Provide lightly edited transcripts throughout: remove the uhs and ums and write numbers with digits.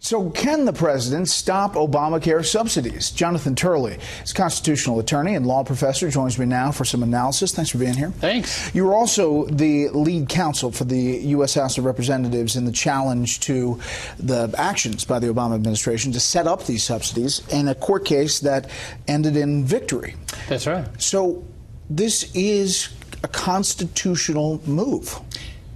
So can the president stop Obamacare subsidies? Jonathan Turley is a constitutional attorney and law professor, joins me now for some analysis. Thanks for being here. Thanks. You're also the lead counsel for the U.S. House of Representatives in the challenge to the actions by the Obama administration to set up these subsidies in a court case that ended in victory. That's right. So this is a constitutional move.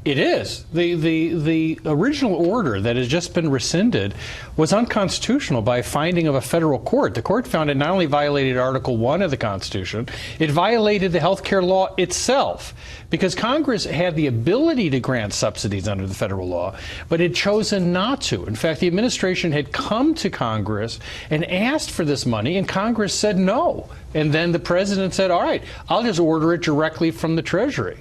It is. The original order that has just been rescinded was unconstitutional by a finding of a federal court. The court found it not only violated Article 1 of the Constitution, it violated the health care law itself, because Congress had the ability to grant subsidies under the federal law, but had chosen not to. In fact, the administration had come to Congress and asked for this money, and Congress said no. And then the president said, all right, I'll just order it directly from the Treasury.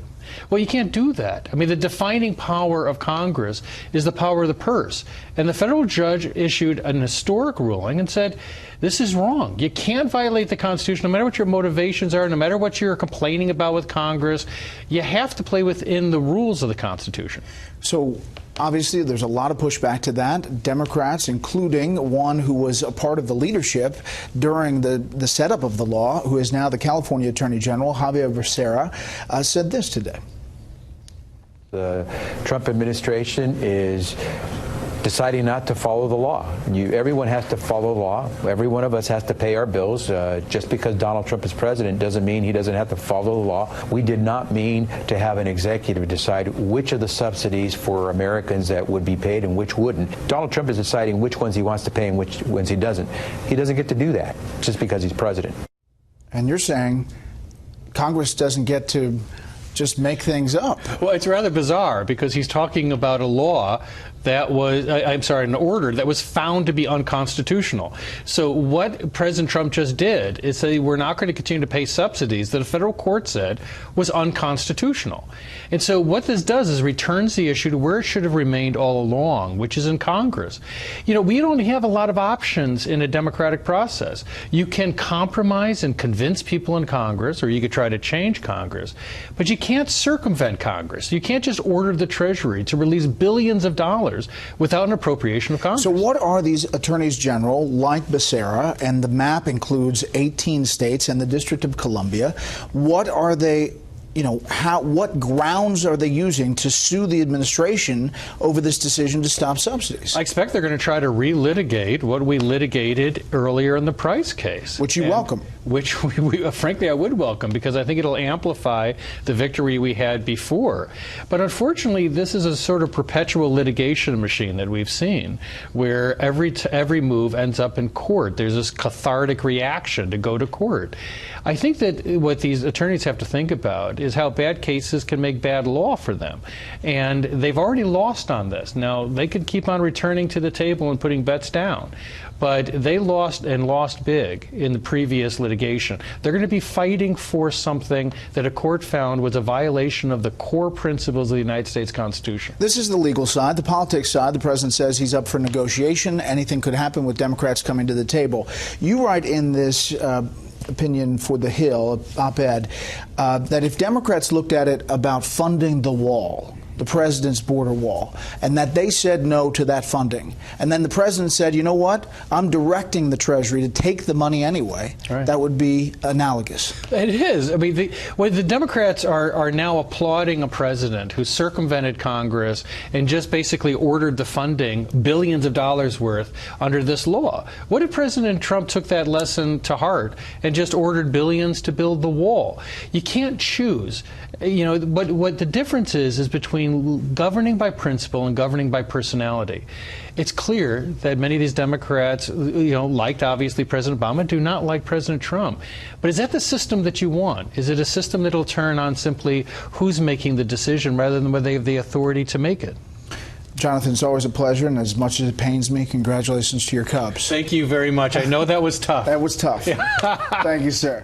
Well, you can't do that. I mean, the defining power of Congress is the power of the purse. And the federal judge issued an historic ruling and said, this is wrong. You can't violate the Constitution, no matter what your motivations are, no matter what you're complaining about with Congress. You have to play within the rules of the Constitution. So obviously, there's a lot of pushback to that. Democrats, including one who was a part of the leadership during the setup of the law, who is now the California Attorney General, Javier Becerra, said this today. The Trump administration is deciding not to follow the law. Everyone has to follow the law. Every one of us has to pay our bills. Just because Donald Trump is president doesn't mean he doesn't have to follow the law. We did not mean to have an executive decide which of the subsidies for Americans that would be paid and which wouldn't. Donald Trump is deciding which ones he wants to pay and which ones he doesn't. He doesn't get to do that just because he's president. And you're saying Congress doesn't get to just make things up. Well, it's rather bizarre, because he's talking about a law that was, an order that was found to be unconstitutional. So what President Trump just did is say we're not going to continue to pay subsidies that a federal court said was unconstitutional. And so what this does is returns the issue to where it should have remained all along, which is in Congress. You know, we don't have a lot of options in a democratic process. You can compromise and convince people in Congress, or you could try to change Congress, but you can't circumvent Congress. You can't just order the Treasury to release billions of dollars without an appropriation of Congress. So what are these attorneys general like Becerra, and the map includes 18 states and the District of Columbia, what are they, you know, what grounds are they using to sue the administration over this decision to stop subsidies? I expect they're going to try to relitigate what we litigated earlier in the Price case. Which you welcome. Which, frankly, I would welcome, because I think it'll amplify the victory we had before. But unfortunately, this is a sort of perpetual litigation machine that we've seen, where every move ends up in court. There's this cathartic reaction to go to court. I think that what these attorneys have to think about is how bad cases can make bad law for them. And they've already lost on this. Now, they could keep on returning to the table and putting bets down, but they lost, and lost big, in the previous litigation. They're going to be fighting for something that a court found was a violation of the core principles of the United States Constitution. This is the legal side. The politics side, the president says he's up for negotiation. Anything could happen with Democrats coming to the table. You write in this opinion for The Hill, op-ed, that if Democrats looked at it about funding the wall, the president's border wall, and that they said no to that funding, and then the president said, you know what, I'm directing the Treasury to take the money anyway, right, that would be analogous. It is. I mean, the Democrats are now applauding a president who circumvented Congress and just basically ordered the funding, billions of dollars worth, under this law. What if President Trump took that lesson to heart and just ordered billions to build the wall? You can't choose. You know, but what the difference is between governing by principle and governing by personality. It's clear that many of these Democrats, you know, liked obviously President Obama, do not like President Trump. But is that the system that you want? Is it a system that'll turn on simply who's making the decision rather than whether they have the authority to make it? Jonathan, it's always a pleasure, and as much as it pains me, congratulations to your Cubs. Thank you very much. I know that was tough. That was tough. Thank you, sir.